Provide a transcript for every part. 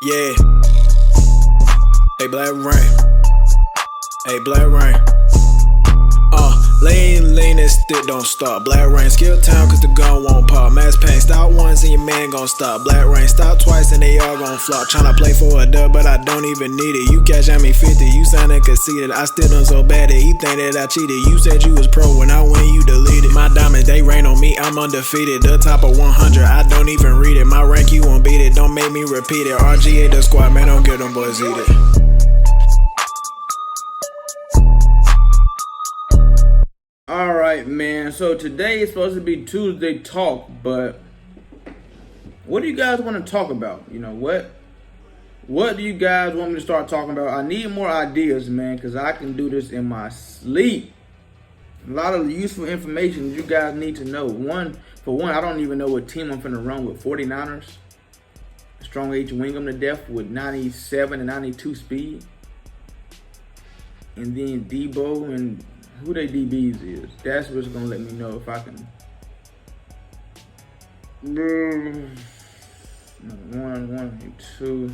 Yeah. Hey, Blackreign. Hey, Blackreign. Lean and stick don't stop. Blackreign, skill town cause the gun won't pop. Mass pain, stop once and your man gon' stop. Blackreign, stop twice and they all gon' flop. Tryna play for a dub, but I don't even need it. You cash at me 50, you soundin' conceited. I still done so bad that he think that I cheated. You said you was pro, when I win you deleted. My diamonds, they rain on me, I'm undefeated. The top of 100, I don't even read it. My rank, you won't beat it, don't make me repeat it. RGA the squad, man, don't get them boys eat it. Alright, man, so today is supposed to be Tuesday talk, but what do you guys want to talk about? You know, what do you guys want me to start talking about? I need more ideas, man, because I can do this in my sleep. A lot of useful information you guys need to know. For one, I don't even know what team I'm finna run with. 49ers. Strong H wing them to death with 97 and 92 speed. And then Debo and who they DBs is. That's what's gonna let me know if I can. 1, 2,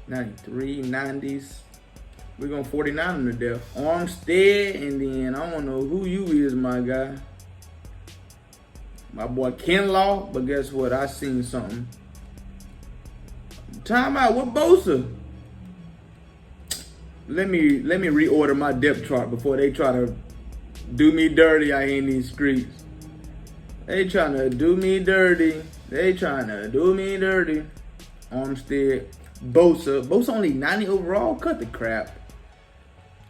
93, 90s. We're gonna 49 them to death. Armstead, and then I don't know who you is, my guy. My boy Kinlaw, but guess what? I seen something. Time out with Bosa. Let me reorder my depth chart before they try to do me dirty out here in these streets. They trying to do me dirty. Armstead, Bosa only 90 overall. Cut the crap.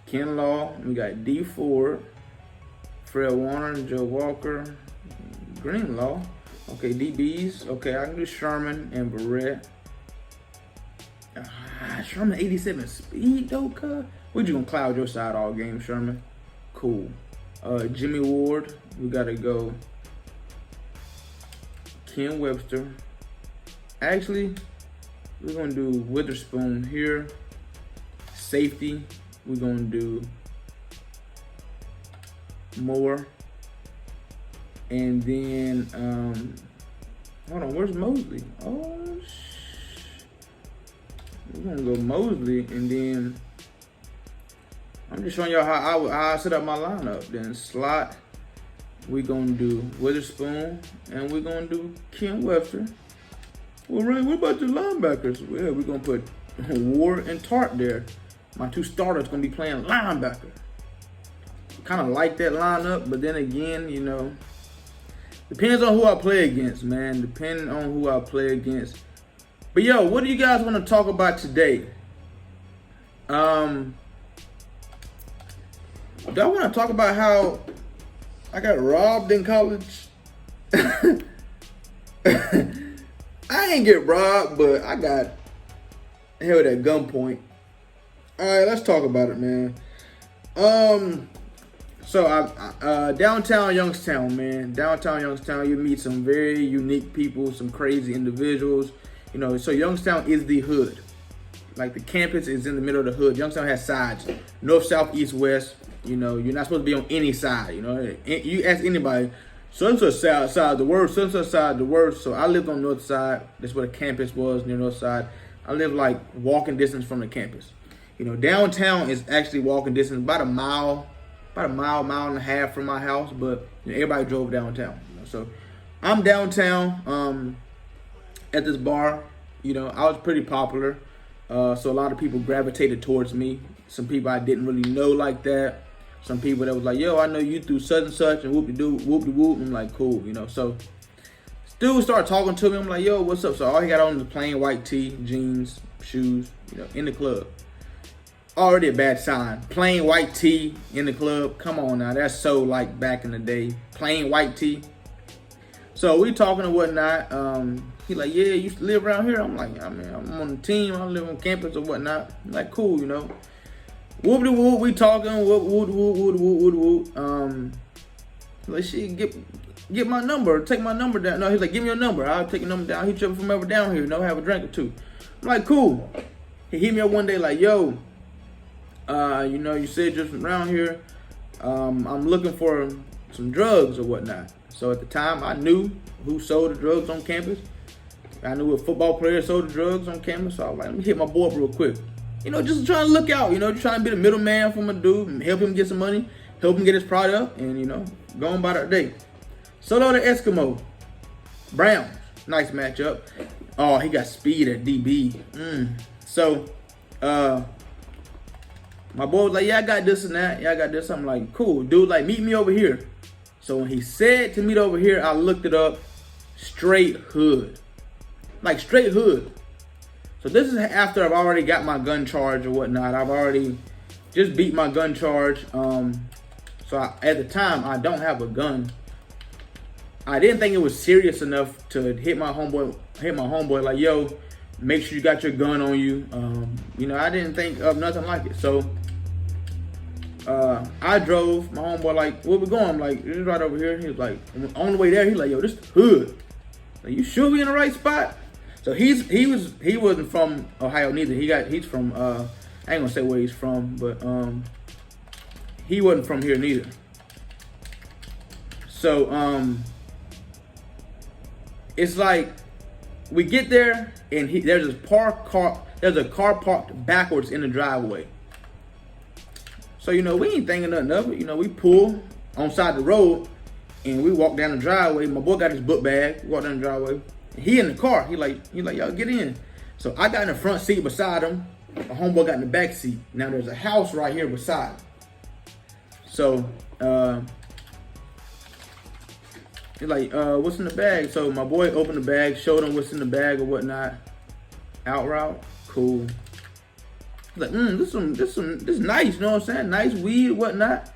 Kinlaw, we got D4, Fred Warner, Joe Walker, Greenlaw. Okay, DBs. Okay, I can do Sherman and Barrett. Sherman 87 speed though, cuz. We're just gonna cloud your side all game, Sherman. Cool. Jimmy Ward, we gotta go. Ken Webster. Actually, we're gonna do Witherspoon here. Safety, we're gonna do Moore. And then, hold on, where's Mosley? Oh, we're gonna go Mosley, and then I'm just showing y'all how I set up my lineup. Then slot, we're gonna do Witherspoon, and we're gonna do Ken Webster. Well, Ray, what about the linebackers? Well, we're gonna put Ward and Tart there. My two starters gonna be playing linebacker. Kind of like that lineup, but then again, you know, depends on who I play against, man. Depending on who I play against. But yo, what do you guys want to talk about today? Do I want to talk about how I got robbed in college? I ain't get robbed, but I got held at gunpoint. All right, let's talk about it, man. So I downtown Youngstown, man. Downtown Youngstown, you meet some very unique people, some crazy individuals. You know, so Youngstown is the hood. Like the campus is in the middle of the hood. Youngstown has sides, north, south, east, west. You know, you're not supposed to be on any side. You know, you ask anybody, so-and-so side the worst, so-and-so side the worst. So I lived on the north side. That's where the campus was, near north side. I lived like walking distance from the campus. You know, downtown is actually walking distance, about a mile and a half from my house. But you know, everybody drove downtown. You know? So I'm downtown. At this bar, you know, I was pretty popular, so a lot of people gravitated towards me. Some people I didn't really know like that. Some people that was like, yo, I know you through such and such, and whoop-de-whoop. I'm like, cool, you know. So dude started talking to me. I'm like, yo, what's up? So all he got on was plain white tee, jeans, shoes, you know, in the club. Already a bad sign. Plain white tee in the club. Come on now, that's so like back in the day. Plain white tee. So we talking and whatnot. He like, yeah, you used to live around here? I'm like, I mean, I'm on the team. I live on campus or whatnot. I'm like, cool, you know. Whoop-de-whoop, we talking. Whoop. Like, shit, get my number. Take my number down. No, he's like, give me your number. I'll take your number down. Hit you up from over down here. You know, have a drink or two. I'm like, cool. He hit me up one day like, yo, you know, you said just around here. I'm looking for some drugs or whatnot. So at the time, I knew who sold the drugs on campus. I knew a football player sold the drugs on camera, so I was like, let me hit my boy up real quick. You know, just trying to look out, you know, trying to be the middleman for my dude and help him get some money, help him get his product, and, you know, go on about our day. Solo the Eskimo. Browns. Nice matchup. Oh, he got speed at DB. So, my boy was like, yeah, I got this and that. Yeah, I got this. I'm like, cool. Dude, like, meet me over here. So when he said to meet over here, I looked it up. Straight hood. Like, straight hood. So this is after I've already got my gun charge or whatnot. I've already just beat my gun charge. So at the time, I don't have a gun. I didn't think it was serious enough to hit my homeboy like, yo, make sure you got your gun on you. You know, I didn't think of nothing like it. So I drove. My homeboy like, where we going? I'm like, it's right over here. He was like, on the way there, he's like, yo, this is the hood. Like, you sure we in the right spot? So he wasn't from Ohio neither. He's from I ain't gonna say where he's from, but he wasn't from here neither. So it's like we get there and there's a car parked backwards in the driveway. So, you know, we ain't thinking nothing of it. You know, we pull on side the road and we walk down the driveway. My boy got his book bag. We walk down the driveway. He in the car. He like, y'all get in. So I got in the front seat beside him. My homeboy got in the back seat. Now there's a house right here beside him. So he's like, what's in the bag? So my boy opened the bag, showed him what's in the bag or whatnot. Out route, cool. He's like, this nice, you know what I'm saying? Nice weed, whatnot.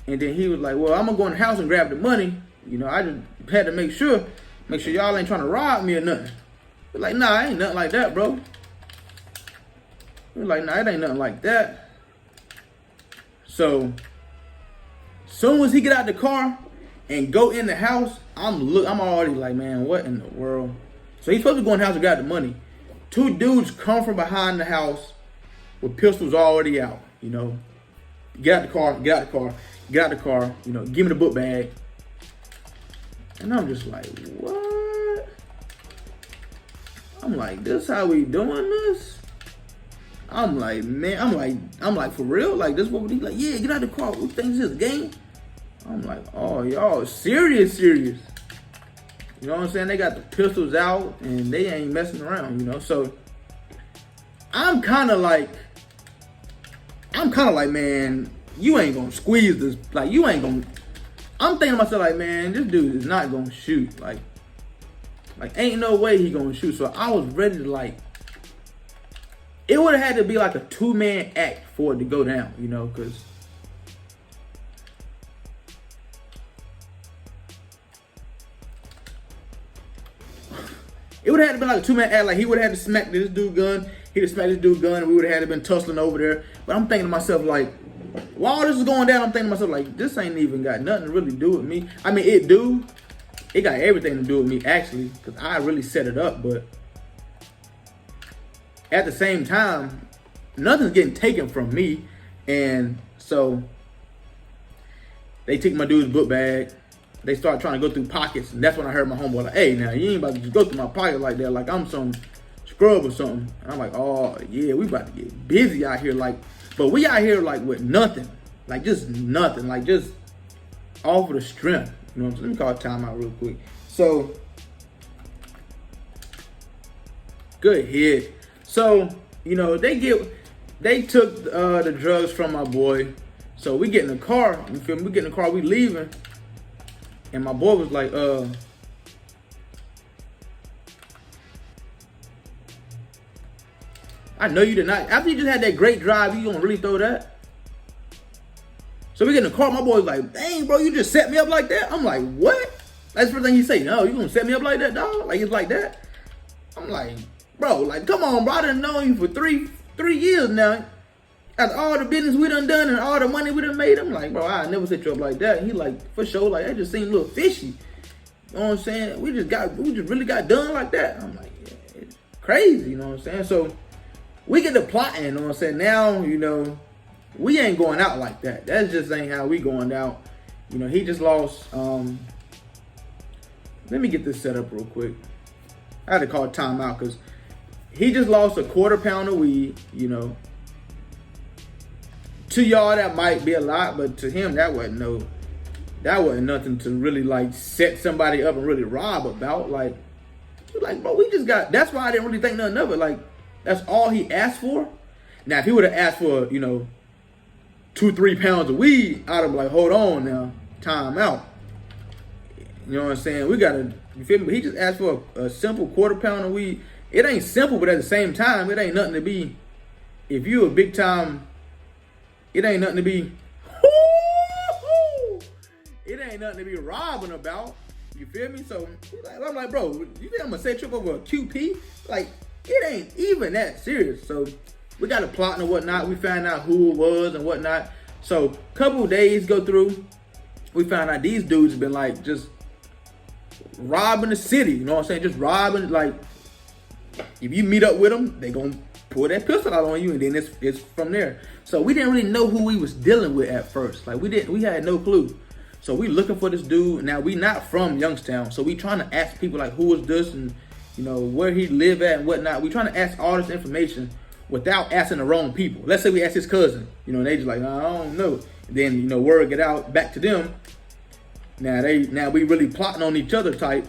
And then he was like, well, I'm gonna go in the house and grab the money. You know, I just had to make sure y'all ain't trying to rob me or nothing. He's like, nah, ain't nothing like that, bro. He's like, nah, it ain't nothing like that. So, soon as he get out the car and go in the house, I'm already like, man, what in the world? So he's supposed to go in the house and grab the money. Two dudes come from behind the house with pistols already out, you know. Get out the car, you know, give me the book bag. And I'm just like, what? I'm like, this how we doing this? I'm like, man, I'm like, for real? Like, this what we like, yeah, get out the car. Who thinks this is a game? I'm like, oh, y'all serious. You know what I'm saying? They got the pistols out and they ain't messing around, you know? So I'm kind of like, man, you ain't gonna squeeze this. Like, you ain't gonna. I'm thinking to myself, like, man, this dude is not gonna shoot. Like ain't no way he gonna shoot. So I was ready to, like, it would have had to be like a 2-man act for it to go down, you know, because it would have had to be like a 2-man act. Like, he would have had to smack this dude gun. He'd have smacked this dude gun, and we would have had to been tussling over there. But I'm thinking to myself, like, while this is going down, I'm thinking to myself, like, this ain't even got nothing to really do with me. I mean, it do. It got everything to do with me, actually, because I really set it up. But at the same time, nothing's getting taken from me. And so they took my dude's book bag. They started trying to go through pockets. And that's when I heard my homeboy like, hey, now, you ain't about to just go through my pocket like that, like I'm some scrub or something. And I'm like, oh, yeah, we about to get busy out here. Like, but we out here, like, with nothing. Like, just nothing. Like, just off of the strength. You know what I'm saying? Let me call timeout real quick. So, good hit. So, you know, they took the drugs from my boy. So we get in the car. You feel me? We get in the car. We leaving. And my boy was like, I know you did not. After you just had that great drive, you gonna really throw that? So we get in the car. My boy was like, dang, bro, you just set me up like that? I'm like, what? That's the first thing he say. No, you gonna set me up like that, dog? Like, it's like that? I'm like, bro, like, come on, bro. I done known you for three years now. After all the business we done and all the money we done made, I'm like, bro, I never set you up like that. And he like, for sure, like, that just seemed a little fishy. You know what I'm saying? We just really got done like that. I'm like, yeah, it's crazy, you know what I'm saying? So we get to plotting, you know what I'm saying? Now, you know, we ain't going out like that. That just ain't how we going out. You know, he just lost, let me get this set up real quick. I had to call timeout because he just lost a quarter pound of weed, you know. To y'all, that might be a lot, but to him, that wasn't nothing to really like set somebody up and really rob about. Like bro, we just got, that's why I didn't really think nothing of it. Like, that's all he asked for. Now, if he would have asked for, you know, 2-3 pounds of weed, I'd have been like, hold on now, time out. You know what I'm saying? We gotta, you feel me? But he just asked for a simple quarter pound of weed. It ain't simple, but at the same time, it ain't nothing to be, if you a big time, it ain't nothing to be, it ain't nothing to be robbing about. You feel me? So I'm like, bro, you think I'm gonna set trip over a QP? Like, it ain't even that serious. So we got a plot and whatnot. We found out who it was and whatnot. So a couple of days go through, we found out these dudes have been like just robbing the city. You know what I'm saying? Just robbing. Like, if you meet up with them, they gonna pull that pistol out on you, and then it's from there. So we didn't really know who we was dealing with at first. Like, we had no clue. So we looking for this dude. Now, we not from Youngstown, so we trying to ask people like, who is this, and you know, where he live at and whatnot. We trying to ask all this information without asking the wrong people. Let's say we ask his cousin, you know, and they just like, I don't know. And then, you know, word get out back to them. Now we really plotting on each other type.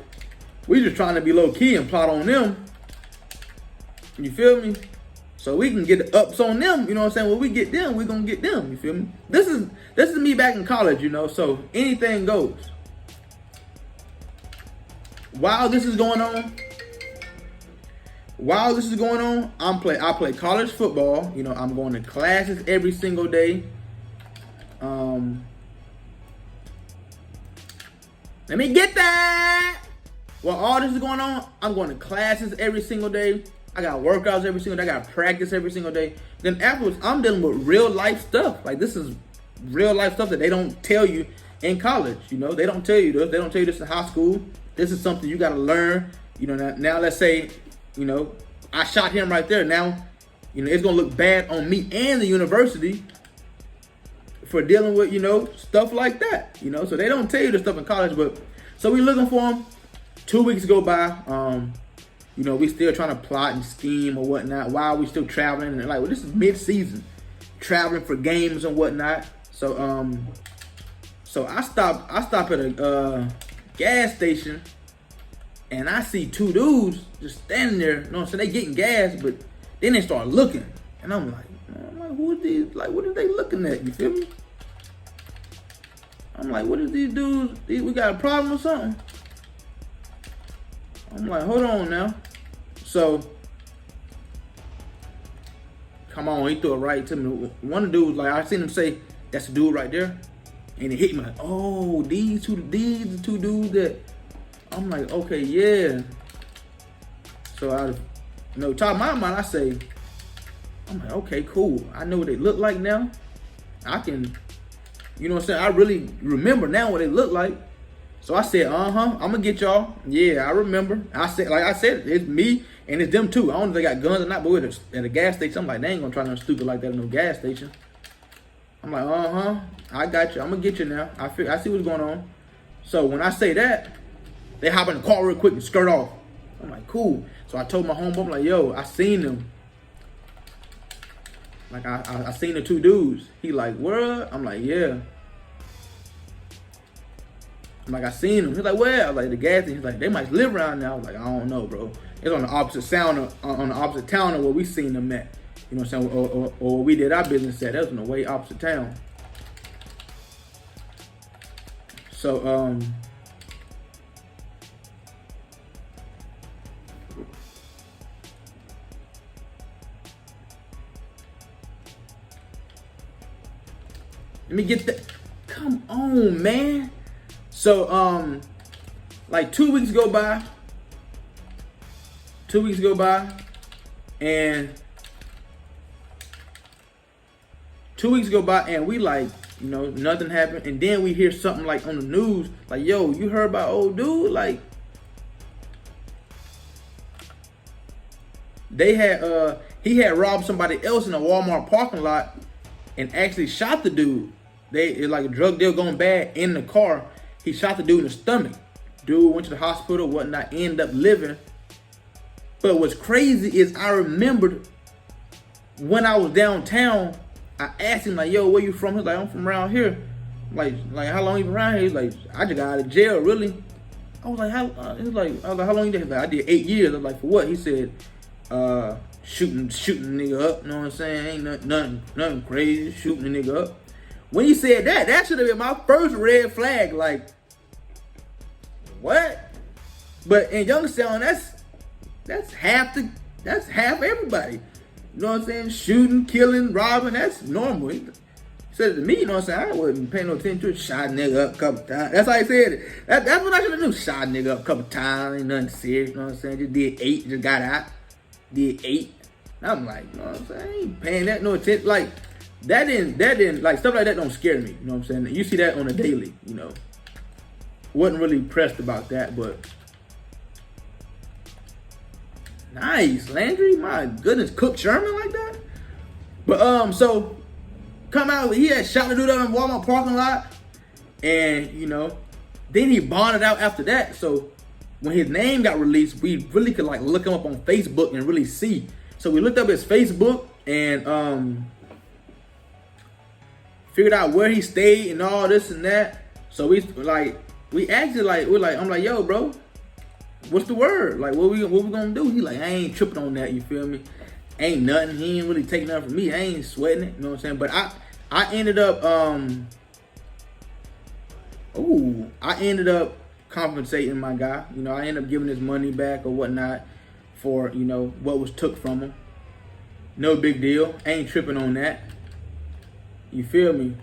We just trying to be low key and plot on them. You feel me? So we can get the ups on them, you know what I'm saying? When we get them, we gonna get them, you feel me? This is me back in college, you know, so anything goes. While this is going on, I play college football. You know, I'm going to classes every single day. Let me get that. While all this is going on, I'm going to classes every single day. I got workouts every single day. I got practice every single day. Then afterwards, I'm dealing with real life stuff. Like, this is real life stuff that they don't tell you in college. You know, they don't tell you this. They don't tell you this in high school. This is something you got to learn. You know, now let's say, you know, I shot him right there. Now, you know, it's going to look bad on me and the university for dealing with, you know, stuff like that. You know, so they don't tell you this stuff in college. But so we looking for him. 2 weeks go by. You know, we still trying to plot and scheme or whatnot while we still traveling. And like, well, this is mid-season, traveling for games and whatnot. So, so I stop at a gas station, and I see two dudes just standing there. You know what I'm saying? They getting gas, but then they start looking, and I'm like, who are these? Like, what are they looking at? You feel me? I'm like, what is these dudes? We got a problem or something? I'm like, hold on now. So, come on, he threw it right to me. One of the dudes, like, I seen him say, that's the dude right there. And it hit me like, oh, these the two dudes that, I'm like, okay, yeah. So I, you know, top of my mind, I say, I'm like, okay, cool. I know what they look like now. I can, you know what I'm saying? I really remember now what they look like. So I said, I'm gonna get y'all. Yeah, I remember. I said, like I said, it's me and it's them too. I don't know if they got guns or not, but we're at a gas station. I'm like, they ain't gonna try nothing stupid like that at no gas station. I'm like, I got you. I'm gonna get you now. I see what's going on. So when I say that, they hop in the car real quick and skirt off. I'm like, cool. So I told my homeboy, I'm like, yo, I seen them. Like, I seen the two dudes. He like, what? I'm like, yeah. I'm like, I seen him. He's like, where? I was like, the gas station. He's like, they might live around now. I was like, I don't know, bro. It's on the opposite on the opposite town of where we seen them at. You know what I'm saying? Or we did our business at. That was in the way opposite town. So, let me get that. Come on, man. So, like 2 weeks go by. 2 weeks go by, and 2 weeks go by, and we like, you know, nothing happened. And then we hear something like on the news, like, yo, you heard about old dude? Like, they had, he had robbed somebody else in a Walmart parking lot and actually shot the dude. It's like a drug deal going bad in the car. He shot the dude in the stomach. Dude went to the hospital, whatnot, ended up living. But what's crazy is I remembered when I was downtown, I asked him like, yo, where you from? He's like, I'm from around here. Like how long you been around here? He's like, I just got out of jail, really. I was like, how long you did? He's like, I did 8 years. I was like, for what? He said, shooting the nigga up. You know what I'm saying? Ain't nothing crazy. Shooting the nigga up. When he said that should have been my first red flag. Like, what? But in Youngstown, that's half everybody. You know what I'm saying? Shooting, killing, robbing, that's normal. He said it to me, you know what I'm saying? I wasn't paying no attention to it. Shot a nigga up a couple times. That's how he said it. That's what I should have knew. Shot a nigga up a couple times. Ain't nothing serious, you know what I'm saying? Just did 8, just got out. Did 8. I'm like, you know what I'm saying? I ain't paying that no attention. Like, that didn't, like, stuff like that don't scare me. You know what I'm saying? You see that on a daily, you know. Wasn't really pressed about that, but nice, Landry. My goodness, Cook Sherman like that. But so come out, he had shot the dude out in Walmart parking lot, and you know, then he bonded out after that. So when his name got released, we really could like look him up on Facebook and really see. So we looked up his Facebook and figured out where he stayed and all this and that. So we actually I'm like, yo, bro, what's the word? Like, what we gonna do? He like, I ain't tripping on that, you feel me? Ain't nothing. He ain't really taking nothing from me. I ain't sweating it, you know what I'm saying? But I ended up compensating my guy. You know, I ended up giving his money back or whatnot for, you know, what was took from him. No big deal. Ain't tripping on that. You feel me?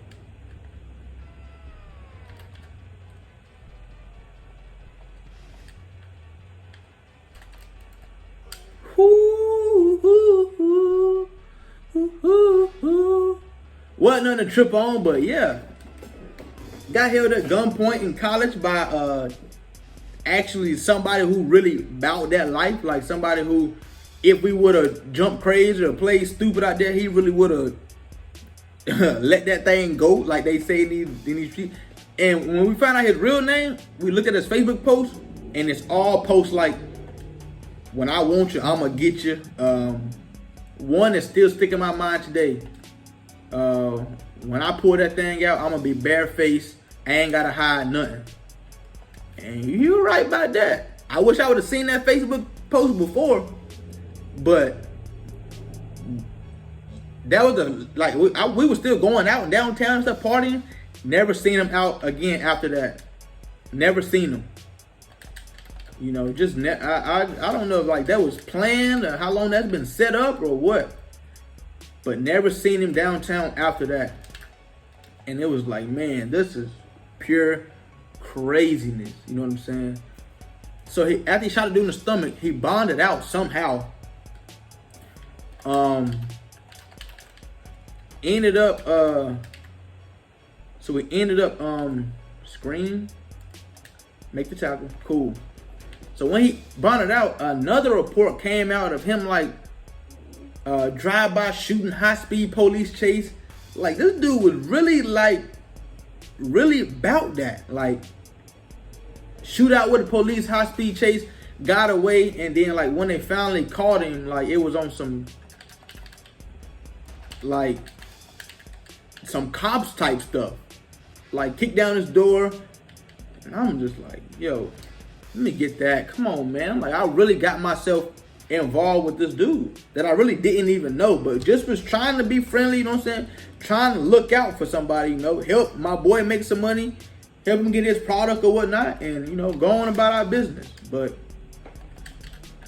Wasn't nothing to trip on, but yeah. Got held at gunpoint in college by actually somebody who really about that life. Like somebody who, if we would have jumped crazy or played stupid out there, he really would have let that thing go, like they say in these streets. And when we found out his real name, we looked at his Facebook post, and it's all posts like, when I want you, I'ma get you. One is still sticking in my mind today. When I pull that thing out, I'm gonna be barefaced. I ain't gotta hide nothing. And you're right about that. I wish I would have seen that Facebook post before, but that was we were still going out in downtown and stuff, partying. Never seen him out again after that. Never seen him. You know, just I don't know if like that was planned or how long that's been set up or what. But never seen him downtown after that. And it was like, man, this is pure craziness. You know what I'm saying? So after he shot a dude in the stomach, he bonded out somehow. Ended up so we ended up screen, make the tackle, cool. So when he bonded out, another report came out of him like drive-by shooting, high-speed police chase. Like this dude was really about that. Like shootout with the police, high-speed chase, got away, and then like when they finally caught him, like it was on some cops type stuff. Like kicked down his door, and I'm just like, yo, let me get that. Come on, man. Like I really got myself involved with this dude that I really didn't even know, but just was trying to be friendly, you know what I'm saying? Trying to look out for somebody, you know, help my boy make some money, help him get his product or whatnot, and, you know, go on about our business. But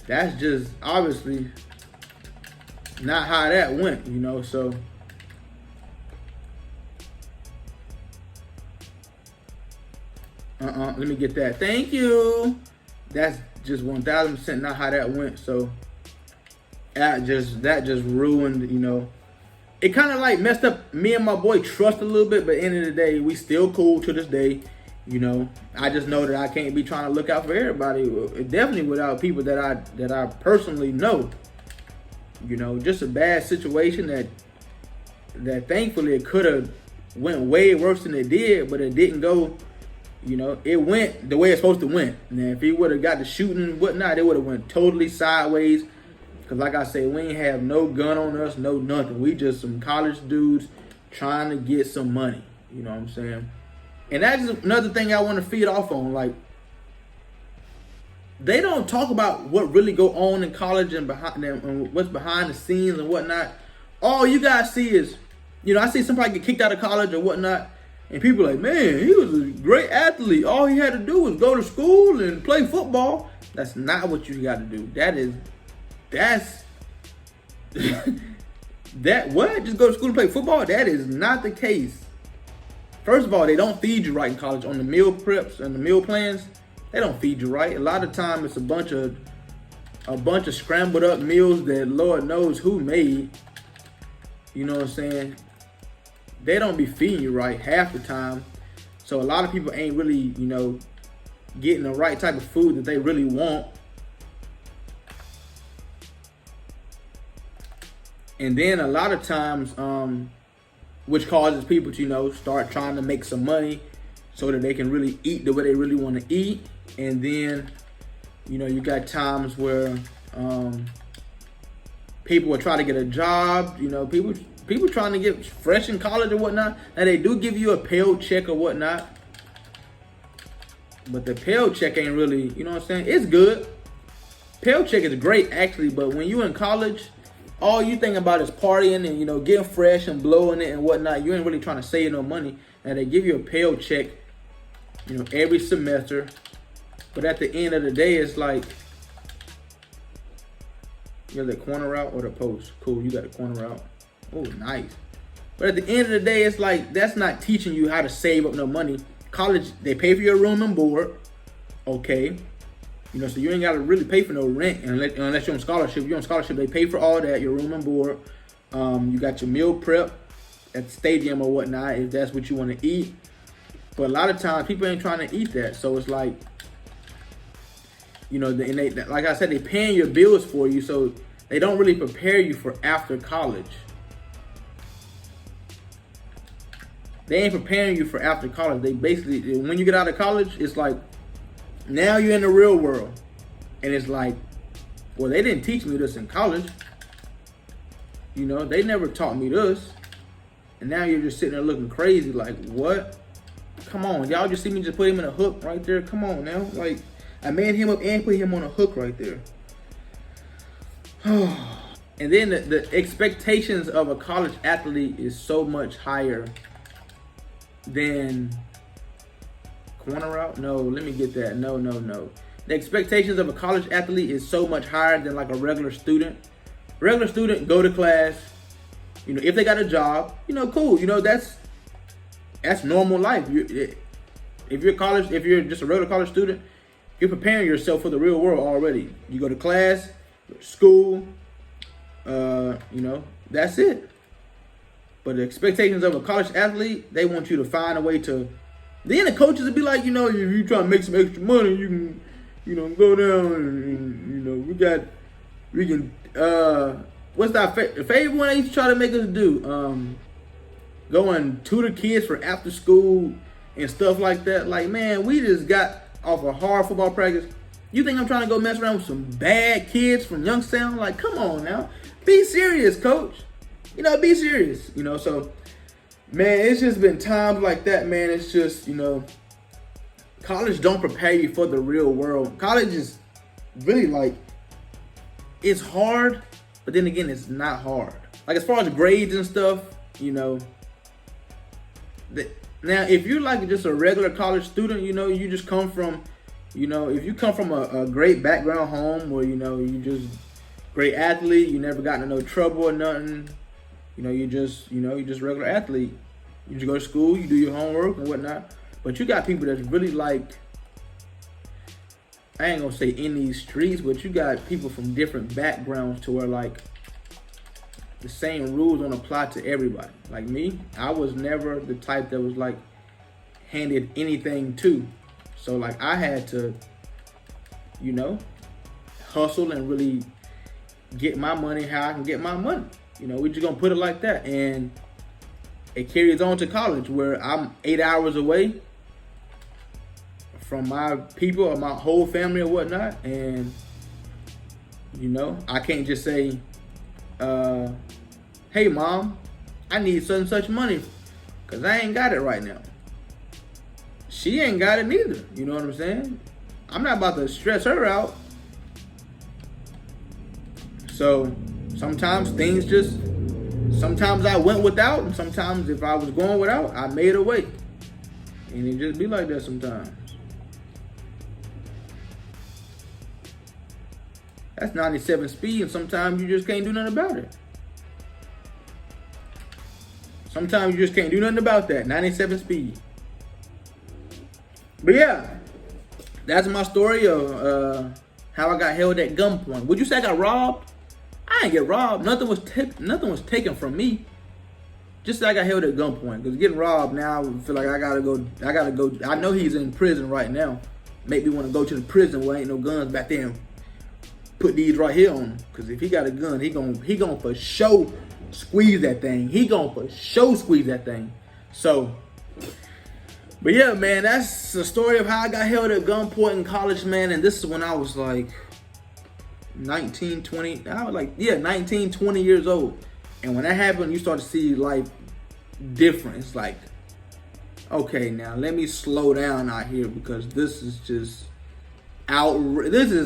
that's just obviously not how that went, you know, so. Let me get that. Thank you. That's just 1000% not how that went. So that just ruined, you know. It kind of like messed up me and my boy trust a little bit, but at the end of the day, we still cool to this day. You know, I just know that I can't be trying to look out for everybody. Definitely without people that I personally know. You know, just a bad situation that thankfully it could have went way worse than it did, but it didn't go You know, it went the way it's supposed to went. Now, if he would have got the shooting and whatnot, it would have went totally sideways. Because like I said, we ain't have no gun on us, no nothing. We just some college dudes trying to get some money. You know what I'm saying? And that's another thing I want to feed off on. Like, they don't talk about what really go on in college and behind them and what's behind the scenes and whatnot. All you guys see is, you know, I see somebody get kicked out of college or whatnot. And people are like, man, he was a great athlete. All he had to do was go to school and play football. That's not what you got to do. That's that what? Just go to school and play football? That is not the case. First of all, they don't feed you right in college on the meal preps and the meal plans. They don't feed you right. A lot of time it's a bunch of scrambled up meals that Lord knows who made. You know what I'm saying? They don't be feeding you right half the time. So a lot of people ain't really, you know, getting the right type of food that they really want. And then a lot of times, which causes people to, you know, start trying to make some money so that they can really eat the way they really want to eat. And then, you know, you got times where people will try to get a job, you know, people trying to get fresh in college or whatnot. Now, they do give you a Pell check or whatnot. But the Pell check ain't really, you know what I'm saying? It's good. Pell check is great, actually. But when you in college, all you think about is partying and, you know, getting fresh and blowing it and whatnot. You ain't really trying to save no money. And they give you a Pell check, you know, every semester. But at the end of the day, it's like, you got the corner route or the post. Cool, you got the corner route. Oh, nice. But at the end of the day, it's like, that's not teaching you how to save up no money. College, they pay for your room and board. Okay. You know, so you ain't got to really pay for no rent unless you're on scholarship. If you're on scholarship, they pay for all that, your room and board. You got your meal prep at the stadium or whatnot, if that's what you want to eat. But a lot of times, people ain't trying to eat that. So it's like, you know, like I said, they paying your bills for you, so they don't really prepare you for after college. They ain't preparing you for after college. They basically, when you get out of college, it's like, now you're in the real world. And it's like, well, they didn't teach me this in college. You know, they never taught me this. And now you're just sitting there looking crazy like, what? Come on, y'all just see me just put him in a hook right there. Come on now. Like, I made him up and put him on a hook right there. And then the expectations of a college athlete is so much higher than corner route. No, let me get that. No. The expectations of a college athlete is so much higher than like a regular student. Regular student go to class. You know, if they got a job, you know, cool. You know, that's normal life. If you're just a regular college student, you're preparing yourself for the real world already. You go to class, school, you know, that's it. But the expectations of a college athlete, they want you to find a way to. Then the coaches will be like, you know, if you try to make some extra money, you can, you know, go down and you know, we can, what's that favorite one they used to try to make us do? Go and tutor kids for after school and stuff like that. Like, man, we just got off a hard football practice. You think I'm trying to go mess around with some bad kids from Youngstown? Like, come on now. Be serious, coach. You know, be serious. You know, so, man, it's just been times like that, man. It's just, you know, college don't prepare you for the real world. College is really like, it's hard, but then again, it's not hard. Like, as far as grades and stuff, you know, now, if you're like just a regular college student, you know, you just come from, you know, if you come from a great background home where, you know, you just great athlete, you never got into no trouble or nothing, you know, you just regular athlete. You just go to school, you do your homework and whatnot. But you got people that's really like, I ain't gonna say in these streets, but you got people from different backgrounds to where like the same rules don't apply to everybody. Like me, I was never the type that was like handed anything to. So like I had to, you know, hustle and really get my money how I can get my money. You know, we just gonna put it like that. And it carries on to college where I'm 8 hours away. from my people or my whole family or whatnot. And, you know, I can't just say, hey, Mom, I need such and such money because I ain't got it right now. She ain't got it neither. You know what I'm saying? I'm not about to stress her out. So sometimes sometimes I went without, and sometimes if I was going without, I made a way. And it just be like that sometimes. That's 97 speed, and sometimes you just can't do nothing about it. Sometimes you just can't do nothing about that. 97 speed. But yeah, that's my story of how I got held at gunpoint. Would you say I got robbed? I didn't get robbed. Nothing was taken from me. Just that I got held at gunpoint. Because getting robbed now, I feel like I gotta go. I know he's in prison right now. Make me want to go to the prison where ain't no guns back there. Put these right here on him. Because if he got a gun, he gonna for sure squeeze that thing. He gonna for sure squeeze that thing. So, but yeah, man, that's the story of how I got held at gunpoint in college, man. And this is when I was like 19, 20. I was like, yeah, 19, 20 years old. And when that happened, you start to see life different. It's like, okay, now let me slow down out here because this is just outrageous.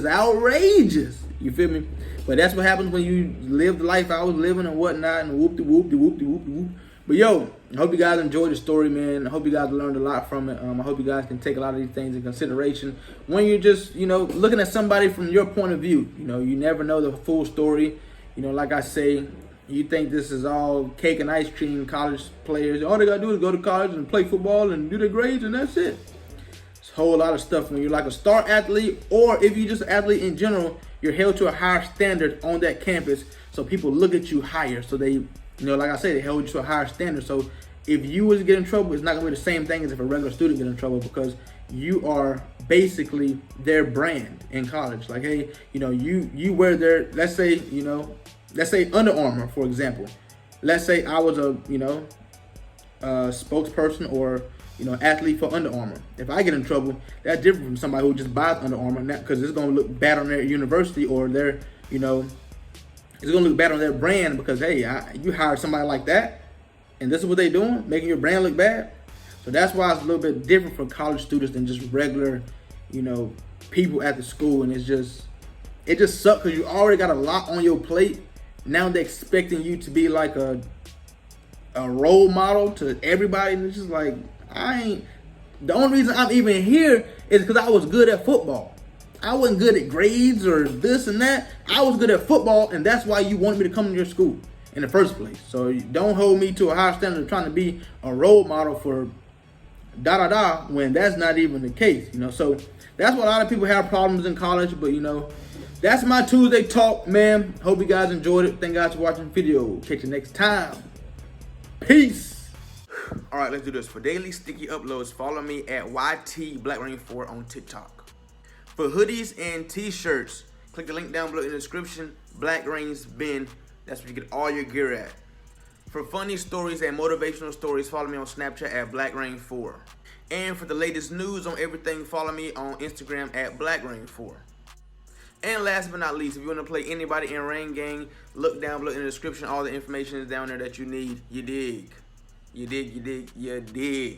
You feel me? But that's what happens when you live the life I was living and whatnot, and whoop-de-whoop-de-whoop-de-whoop-de-whoop. But yo, I hope you guys enjoyed the story, man. I hope you guys learned a lot from it. I hope you guys can take a lot of these things in consideration when you're just, you know, looking at somebody from your point of view. You know, you never know the full story. You know, like I say, you think this is all cake and ice cream, college players. All they gotta do is go to college and play football and do their grades, and that's it. It's a whole lot of stuff when you're like a star athlete, or if you're just an athlete in general, you're held to a higher standard on that campus, so people look at you higher. So they, you know, like I said, they held you to a higher standard. So if you was to get in trouble, it's not gonna be the same thing as if a regular student get in trouble, because you are basically their brand in college. Like, hey, you know, you wear their, let's say Under Armour, for example. Let's say I was a, you know, spokesperson or, you know, athlete for Under Armour. If I get in trouble, that's different from somebody who just buys Under Armour, because it's gonna look bad on their university or their, you know, it's gonna look bad on their brand because, hey, you hired somebody like that, and this is what they doing, making your brand look bad. So that's why it's a little bit different for college students than just regular, you know, people at the school. And it just sucks because you already got a lot on your plate. Now they're expecting you to be like a role model to everybody, and it's just like, the only reason I'm even here is because I was good at football. I wasn't good at grades or this and that. I was good at football, and that's why you wanted me to come to your school in the first place. So don't hold me to a high standard of trying to be a role model for when that's not even the case, you know. So that's why a lot of people have problems in college, but you know, that's my Tuesday talk, man. Hope you guys enjoyed it. Thank you guys for watching the video. Catch you next time. Peace. All right, let's do this. For daily sticky uploads, follow me at YT Blackreign4 on TikTok. For hoodies and t-shirts, click the link down below in the description. Blackraign's bin. That's where you get all your gear at. For funny stories and motivational stories, follow me on Snapchat at Blackreign4. And for the latest news on everything, follow me on Instagram at Blackreign4. And last but not least, if you want to play anybody in Rain Gang, look down below in the description. All the information is down there that you need. You dig. You dig, you dig, you dig.